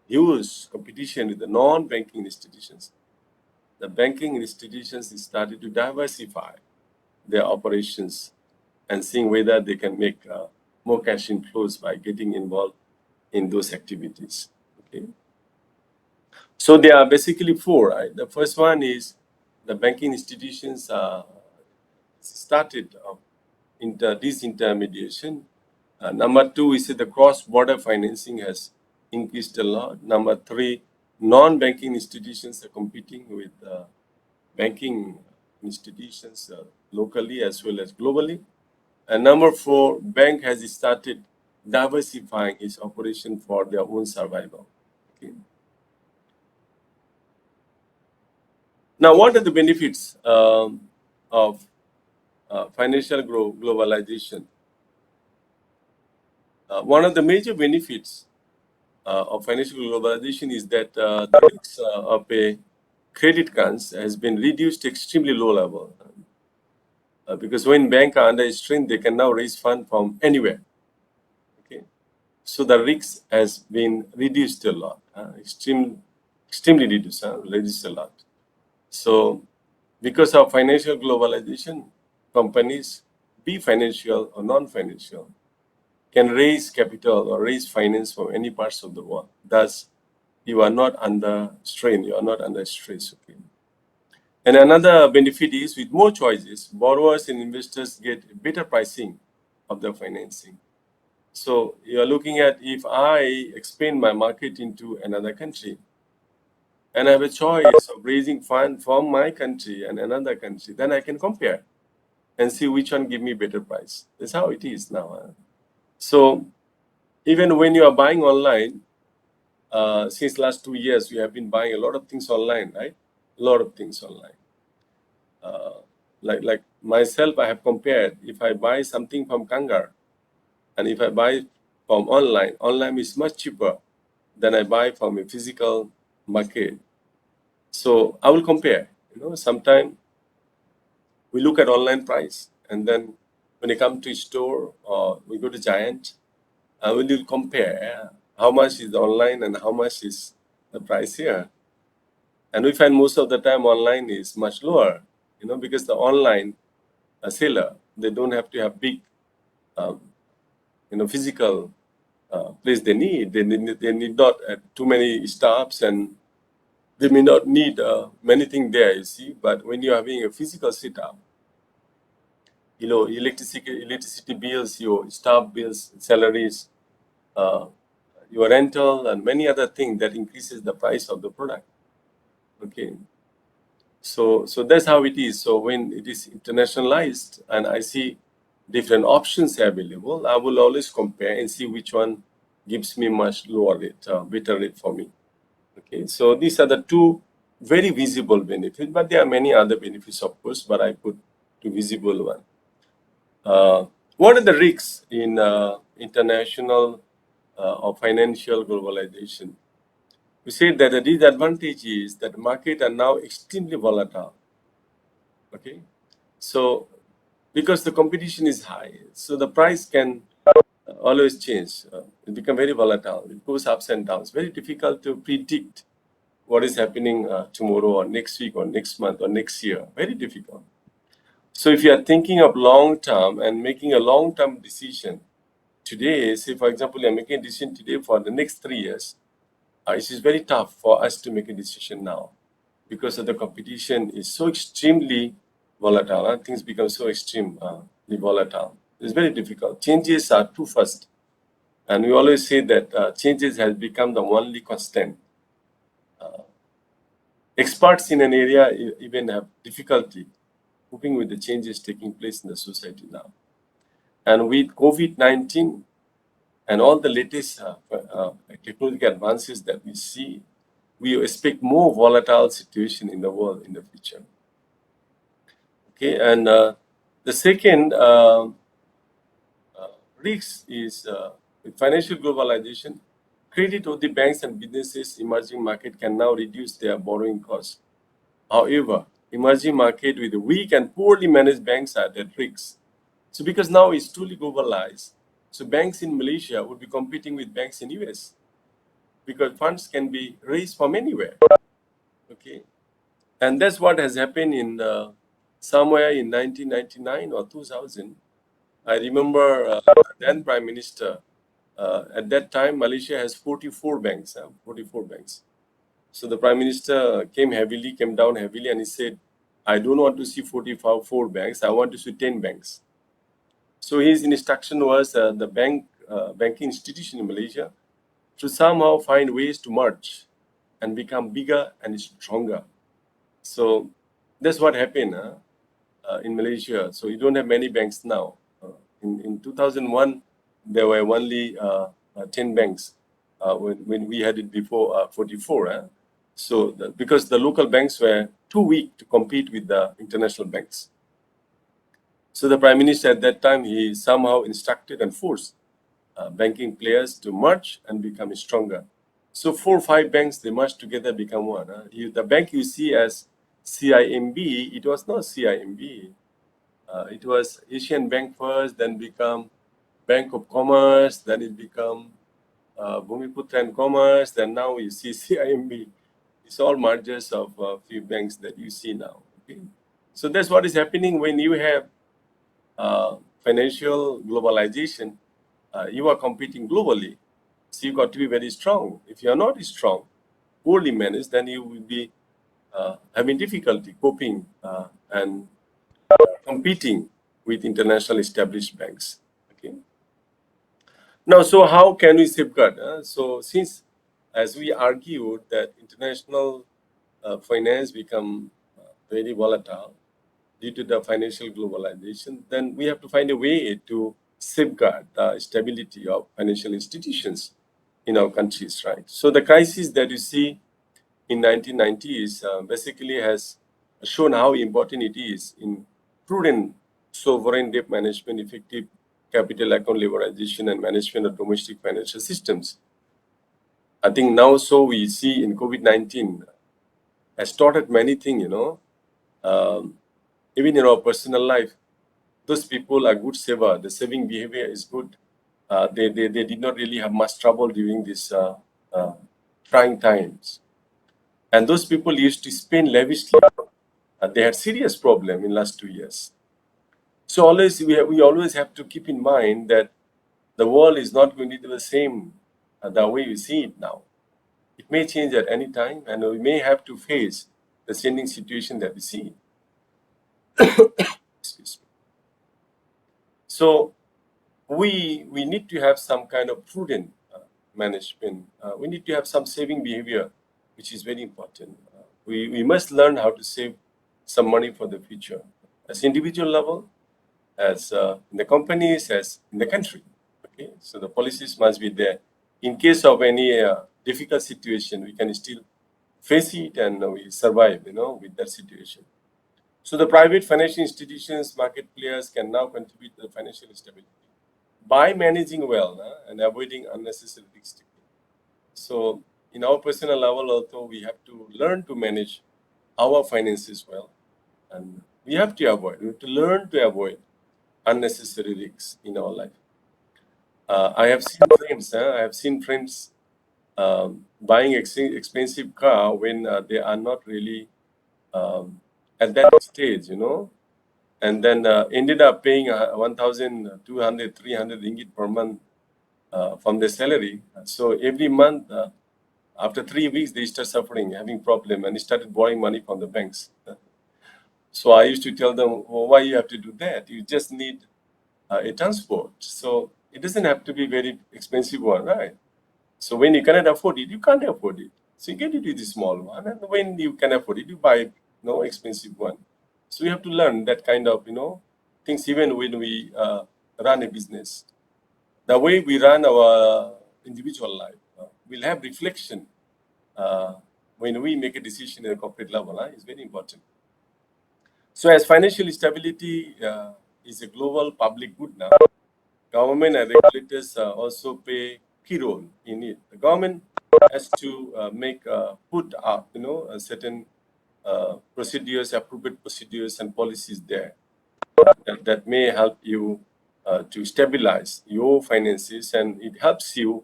huge competition with the non-banking institutions, the banking institutions started to diversify their operations and seeing whether they can make more cash inflows by getting involved in those activities. Okay, so there are basically four. Right? The first one is the banking institutions started disintermediation. Number two is that the cross-border financing has increased a lot. Number three, non-banking institutions are competing with banking institutions locally as well as globally. And number four, bank has started diversifying its operation for their own survival. Okay. Now, what are the benefits of financial globalization? One of the major benefits of financial globalization is that the risk of a credit crunch has been reduced to extremely low level. Because when banks are under strain, they can now raise funds from anywhere. Okay, so the risk has been reduced a lot, extremely reduced a lot. So, because of financial globalization, companies, be financial or non-financial, can raise capital or raise finance from any parts of the world. Thus, you are not under strain, you are not under stress. Okay. And another benefit is with more choices, borrowers and investors get better pricing of their financing. So you are looking at if I expand my market into another country and I have a choice of raising fund from my country and another country, then I can compare and see which one give me better price. That's how it is now. So even when you are buying online, since last 2 years, we have been buying a lot of things online, right? A lot of things online. Uh, like myself, I have compared if I buy something from Kangar and if I buy from online is much cheaper than I buy from a physical market. So I will compare. Sometimes we look at online price and then when you come to store or we go to Giant, we will compare how much is online and how much is the price here. And we find most of the time online is much lower, because the online seller, they don't have to have big, um, physical place they need. They need not too many staffs and they may not need many things there, you see. But when you're having a physical setup, electricity bills, your staff bills, salaries, uh, your rental, and many other things that increases the price of the product. Okay. So that's how it is. So when it is internationalized and I see different options available, I will always compare and see which one gives me much lower rate, better rate for me. Okay, so these are the two very visible benefits, but there are many other benefits, of course, but I put two visible one. What are the risks in international or financial globalization? We say that the disadvantage is that markets are now extremely volatile. Okay, so because the competition is high, so the price can always change. It become very volatile. It goes ups and downs. Very difficult to predict what is happening tomorrow or next week or next month or next year. Very difficult. So if you are thinking of long term and making a long term decision today, say for example, you're making a decision today for the next 3 years, it is very tough for us to make a decision now because of the competition is so extremely volatile. Things become so extremely volatile. It's very difficult. Changes are too fast. And we always say that changes has become the only constant. Experts in an area even have difficulty coping with the changes taking place in the society now. And with COVID-19 and all the latest technological advances that we see, we expect more volatile situation in the world in the future. Okay, and the second risk is with financial globalization, credit of the banks and businesses emerging market can now reduce their borrowing costs. However, emerging market with weak and poorly managed banks are at risk. So because now it's truly globalized, so banks in Malaysia would be competing with banks in US because funds can be raised from anywhere. Okay, and that's what has happened in somewhere in 1999 or 2000. I remember then Prime Minister. At that time, Malaysia has 44 banks. 44 banks. So the Prime Minister came down heavily, and he said, "I don't want to see 44 banks. I want to see 10 banks." So his instruction was the banking institution in Malaysia to somehow find ways to merge. and become bigger and stronger. So that's what happened in Malaysia. So you don't have many banks now. In 2001, there were only 10 banks when we had it before 44. So because the local banks were too weak to compete with the international banks. So the Prime Minister at that time, he somehow instructed and forced banking players to merge and become stronger. So 4 or 5 banks, they merged together, become one. The bank you see as CIMB, it was not CIMB. It was Asian Bank first, then become Bank of Commerce, then it become Bumiputra and Commerce, then now you see CIMB. It's all mergers of a few banks that you see now. Okay? So that's what is happening when you have financial globalization. You are competing globally. So you got to be very strong. If you are not strong, poorly managed, then you will be having difficulty coping and competing with international established banks. Okay. Now, so how can we safeguard? So since, as we argued, that international finance become very volatile due to the financial globalization, then we have to find a way to safeguard the stability of financial institutions in our countries, right? So the crisis that you see in 1990s basically has shown how important it is in prudent sovereign debt management, effective capital account liberalization, and management of domestic financial systems. I think now so we see in COVID-19 has taught us many things, Um, even in our personal life, those people are good saver. The saving behavior is good. They did not really have much trouble during these trying times. And those people used to spend lavishly. They had serious problem in last 2 years. So always we always have to keep in mind that the world is not going to be the same the way we see it now. It may change at any time, and we may have to face the changing situation that we see. Excuse me. So we need to have some kind of prudent management. We need to have some saving behavior, which is very important. We must learn how to save some money for the future, as individual level, as in the companies, as in the country. Okay, so the policies must be there. In case of any difficult situation, we can still face it and we survive, with that situation. So the private financial institutions, market players can now contribute to the financial stability by managing well and avoiding unnecessary risk. So in our personal level also, we have to learn to manage our finances well. And we have to learn to avoid unnecessary risks in our life. I have seen friends buying expensive car when they are not really at that stage, and then ended up paying 1,200, 300 ringgit per month from their salary. So every month, after 3 weeks, they start suffering, having problem, and they started borrowing money from the banks. So I used to tell them, well, why you have to do that? You just need a transport. So it doesn't have to be very expensive one, right? So when you cannot afford it, you can't afford it. So you get it with the small one, and when you can afford it, you buy no expensive one. So we have to learn that kind of things even when we run a business. The way we run our individual life will have reflection uh, when we make a decision at a corporate level. It's very important. So as financial stability is a global public good now, government and regulators also play key role in it. The government has to put up, certain procedures, approved procedures and policies there that may help you to stabilize your finances, and it helps you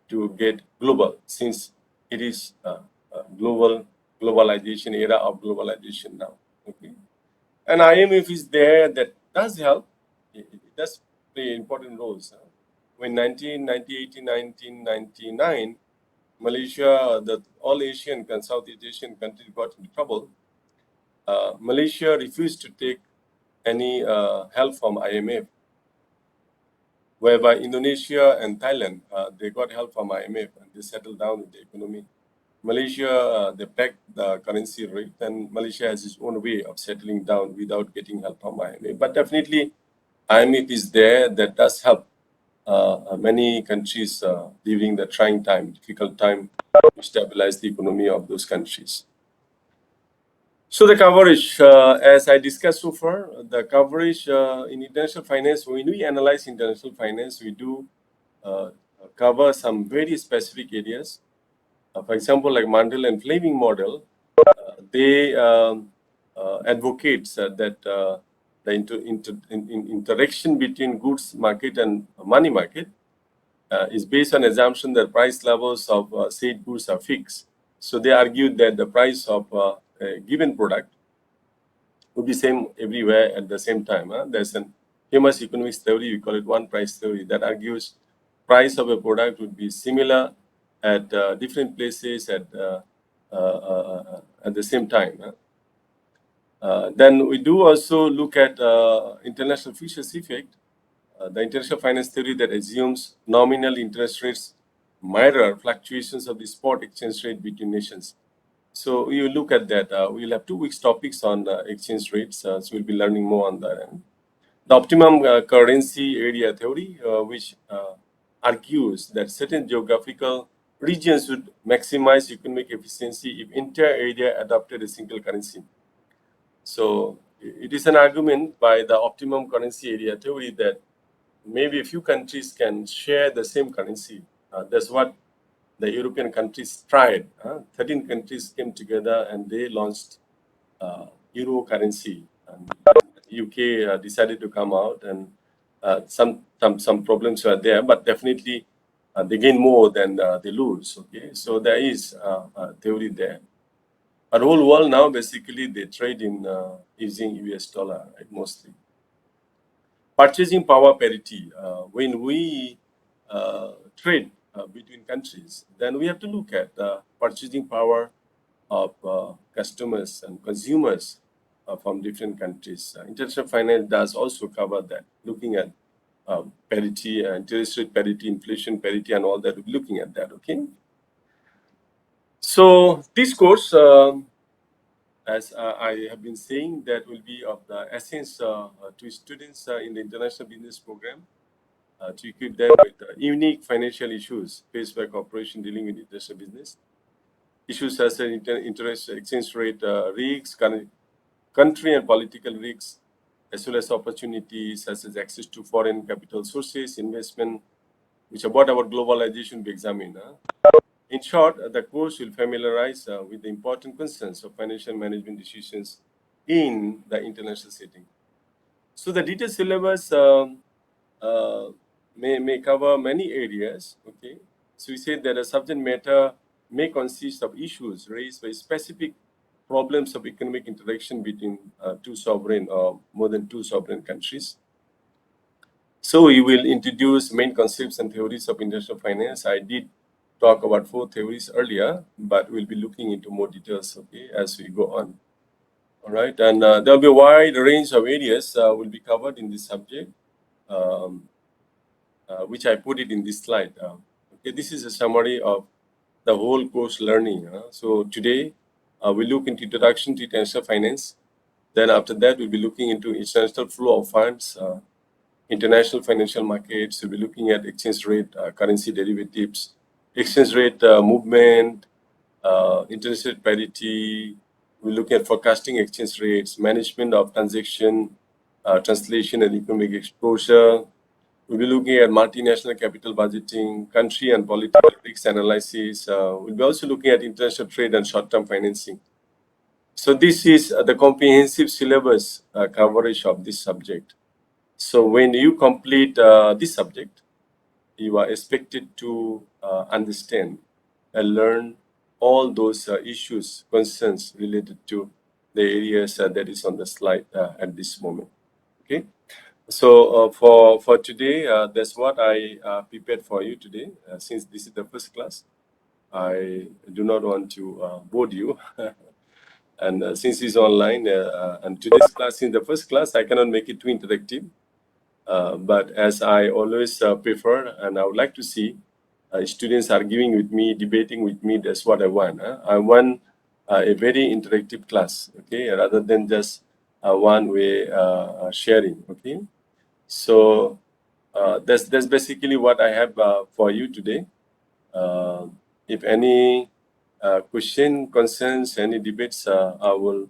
to get global, since it is globalization era of globalization now. Okay, and IMF is there, that does help. It does play important roles. When 1998 to 1999, Malaysia, the all Asian and Southeast Asian countries got into trouble. Malaysia refused to take any help from IMF, whereby Indonesia and Thailand, they got help from IMF and they settled down with the economy. Malaysia, they peg the currency rate, and Malaysia has its own way of settling down without getting help from IMF. But definitely, IMF is there, that does help many countries during the trying time, difficult time, to stabilize the economy of those countries. So the coverage, as I discussed so far, the coverage in international finance, when we analyze international finance, we do uh, cover some very specific areas. For example, like Mandel and Fleming model, they advocates that the interaction between goods market and money market is based on assumption that price levels of said goods are fixed. So they argued that the price of a given product would be same everywhere at the same time. There's a famous economics theory, we call it one price theory, that argues price of a product would be similar at different places at the same time. Then we do also look at international futures effect, the international finance theory that assumes nominal interest rates mirror fluctuations of the spot exchange rate between nations. So we will look at that. We'll have 2 weeks topics on exchange rates, so we'll be learning more on that. And the optimum currency area theory, which argues that certain geographical regions would maximize economic efficiency if entire area adopted a single currency. So it is an argument by the optimum currency area theory that maybe a few countries can share the same currency. That's what the European countries tried. 13 countries came together and they launched euro currency. And UK decided to come out, and some problems were there, but definitely they gain more than they lose. Okay, so there is a theory there. But the whole world now basically they trade in using US dollar, right, mostly. Purchasing power parity. When we trade between countries, then we have to look at the purchasing power of customers and consumers from different countries. International finance does also cover that, looking at parity, interest rate parity, inflation parity, and all that. We'll be looking at that. Okay. So this course, as I have been saying, that will be of the essence to students in the international business program, to equip them with unique financial issues faced by corporation dealing with international business. Issues such as interest exchange rate risks, country and political risks, as well as opportunities such as access to foreign capital sources, investment, which about our globalization be examined. In short, the course will familiarize with the important concerns of financial management decisions in the international setting. So the detailed syllabus uh, may cover many areas. Okay, so we said that a subject matter may consist of issues raised by specific problems of economic interaction between two sovereign or more than two sovereign countries. So we will introduce main concepts and theories of international finance. I did talk about 4 theories earlier, but we'll be looking into more details, okay, as we go on. All right, and there'll be a wide range of areas will be covered in this subject, um, which I put it in this slide. Okay, this is a summary of the whole course learning. So today we look into introduction to international finance. Then after that, we'll be looking into international flow of funds, international financial markets. We'll be looking at exchange rate, currency derivatives, exchange rate movement, interest rate parity. We'll look at forecasting exchange rates, management of transaction, translation and economic exposure. We'll be looking at multinational capital budgeting, country and political risk analysis. We'll be also looking at international trade and short-term financing. So this is the comprehensive syllabus coverage of this subject. So when you complete this subject, you are expected to understand and learn all those issues, concerns related to the areas that is on the slide at this moment. Okay. So for today, that's what I prepared for you today. Since this is the first class, I do not want to bore you. And since it's online, and today's class in the first class, I cannot make it too interactive. But as I always prefer, and I would like to see students arguing with me, debating with me. That's what I want. I want a very interactive class, okay, rather than just one-way sharing, okay. So that's basically what I have for you today. If any question, concerns, any debates, I will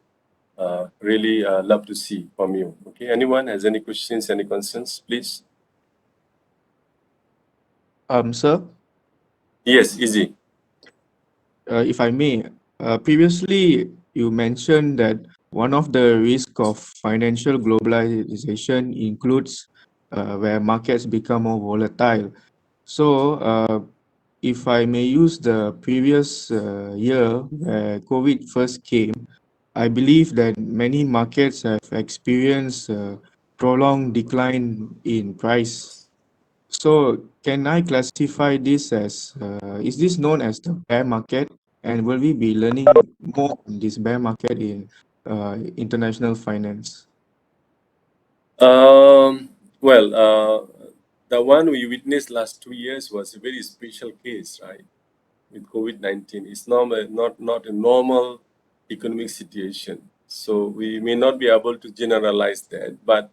really love to see from you. Okay, anyone has any questions, any concerns, please? Sir, Yes, easy. if I may, previously you mentioned that one of the risks of financial globalization includes where markets become more volatile. So, if I may use the previous year where COVID first came, I believe that many markets have experienced a prolonged decline in price. So can I classify this as, is this known as the bear market? And will we be learning more on this bear market in international finance? Well, the one we witnessed last 2 years was a very special case, right? With COVID-19, it's not a normal economic situation. So we may not be able to generalize that, but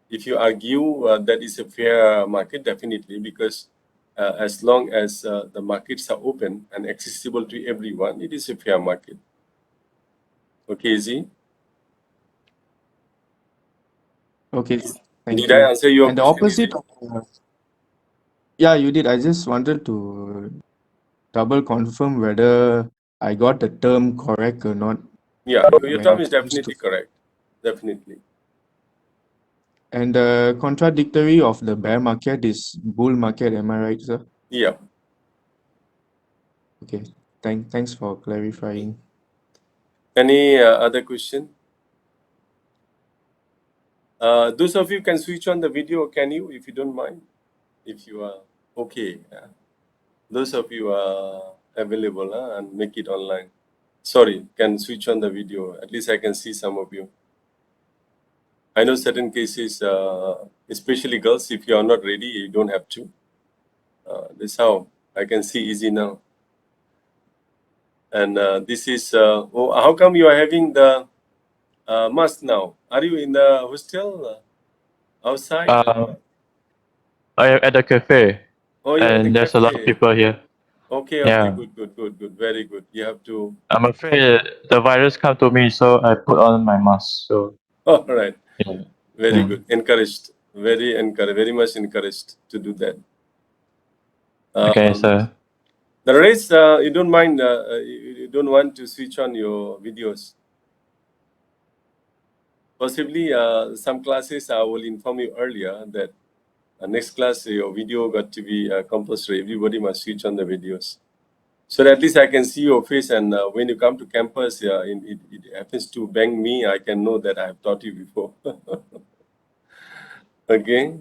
if you argue that is a fair market, definitely, because as long as the markets are open and accessible to everyone, it is a fair market. Okay, Z? Okay, thank Did I you. answer your And the question, opposite Izzy? of, yeah, you did. I just wanted to double confirm whether I got the term correct or not Yeah, your when term it is comes to. definitely correct. Definitely. And the contradictory of the bear market is bull market. Am I right, sir? Yeah. Okay. Thanks for clarifying. Any other question? Those of you can switch on the video, can you, if you don't mind? If you are okay. Those of you are available and make it online. Sorry, can switch on the video. At least I can see some of you. I know certain cases, especially girls, if you are not ready, you don't have to. That's how I can see easy now. And this is, oh, how come you are having the mask now? Are you in the hostel, outside? Um, I am at the cafe, Oh, you're at the and there's a lot of cafe. people here. Okay, okay, Yeah, good. Very good. You have to, I'm afraid the virus come to me, so I put on my mask. So all right. yeah, Very yeah. good. Encouraged. Very encouraged. Very much encouraged to do that. Okay, Um, so the rest, you don't mind, you don't want to switch on your videos. Possibly, some classes I will inform you earlier that next class your video got to be compulsory. Everybody must switch on the videos. So that at least I can see your face, and when you come to campus, it happens to bang me, I can know that I have taught you before. Okay.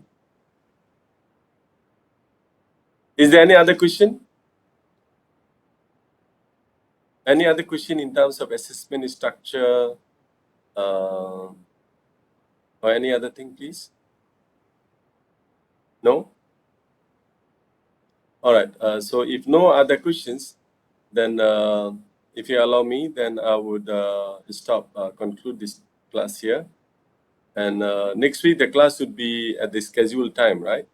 Is there any other question? Any other question in terms of assessment structure or any other thing, please? No? All right. So if no other questions, then if you allow me, then I would conclude this class here. And next week, the class would be at the scheduled time, right?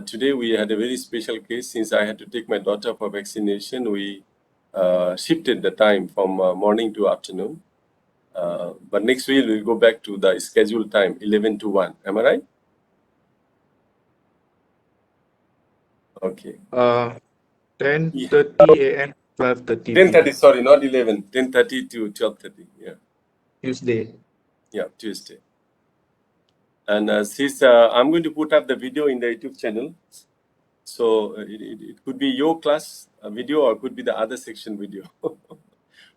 Today, we had a very special case. Since I had to take my daughter for vaccination, we shifted the time from morning to afternoon. But next week, we'll go back to the scheduled time, 11 to 1. Am I right? Okay. Uh, Yeah. 10:30 a.m., 12:30 10:30, p.m. sorry, not 11. 10:30 to 12:30. Yeah. Tuesday. Yeah, Tuesday. And since I'm going to put up the video in the YouTube channel, so it could be your class video or could be the other section video.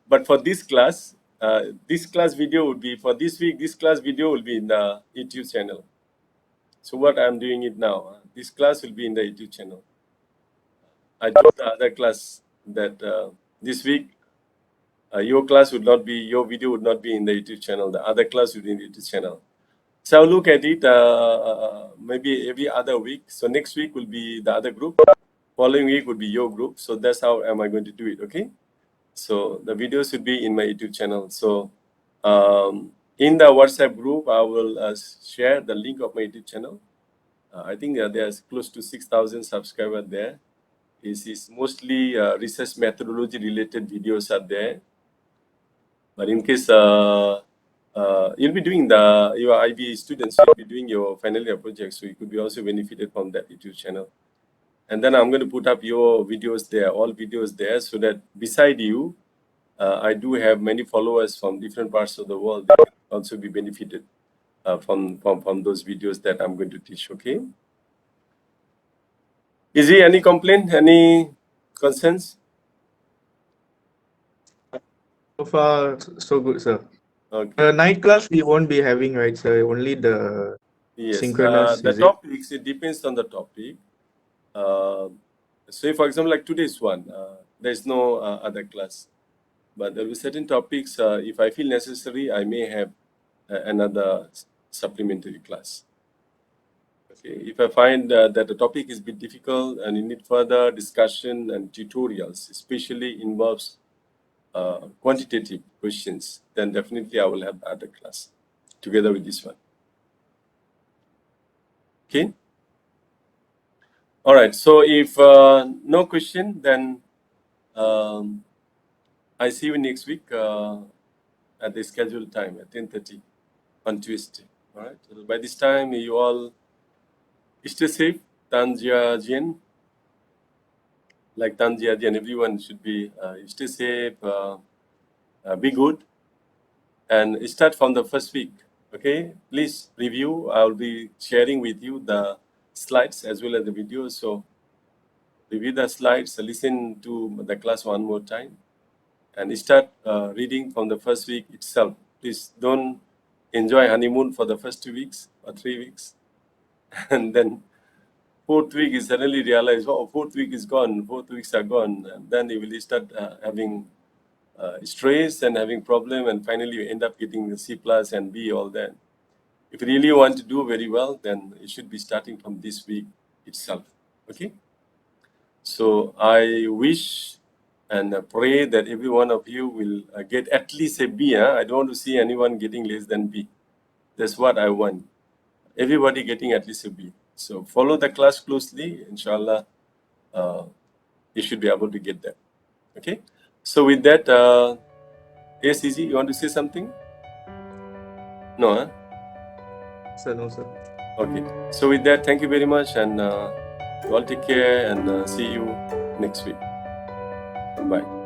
But for this class video would be for this week. This class video will be in the YouTube channel. So what I'm doing it now, this class will be in the YouTube channel. I told the other class that this week your video would not be in the YouTube channel. The other class will be in the YouTube channel. So I'll look at it maybe every other week. So next week will be the other group. Following week would be your group. So that's how am I going to do it. Okay. So the videos would be in my YouTube channel. So in the WhatsApp group, I will share the link of my YouTube channel. I think there's close to 6,000 subscribers there. This is mostly research methodology related videos are there. But in case you'll be doing your IB students, you'll be doing your final year project, so you could be also benefited from that YouTube channel. And then I'm going to put up your videos there, all videos there, so that beside you, I do have many followers from different parts of the world. They can also be benefited from those videos that I'm going to teach. Okay. Is there any complaint, any concerns? So far, so good, sir. Okay. Night class we won't be having, right, sir? Only the Yes. synchronous, The is it? topics, it depends on the topic. Say, for example, like today's one, there's no other class. But there will be certain topics, if I feel necessary, I may have another supplementary class. Okay. If I find that the topic is a bit difficult and you need further discussion and tutorials, especially involves quantitative questions, then definitely I will have the other class together with this one. Okay. All right. So if no question, then I see you next week at the scheduled time at 10:30 on Tuesday. All right. So by this time, you all stay safe. Tanjia Jian, like Tanjia Jian, everyone should be stay safe, be good, and start from the first week. Okay. Please review. I'll be sharing with you the slides as well as the videos. So review the slides, listen to the class one more time, and start reading from the first week itself. Please don't enjoy honeymoon for the first 2 weeks or 3 weeks, and then fourth week is suddenly realize, oh, fourth week is gone, 4 weeks are gone, and then you will start having stress and having problem, and finally you end up getting the C plus and B, all that. If you really want to do very well, then you should be starting from this week itself. Okay. So I wish and pray that every one of you will get at least a B. I don't want to see anyone getting less than B. That's what I want. Everybody getting at least a B. So follow the class closely. Inshallah, you should be able to get that. Okay. So with that, yes, Easy, you want to say something? No, huh? Sir, no, sir. Okay. So with that, thank you very much, and you all take care, and see you next week. Bye.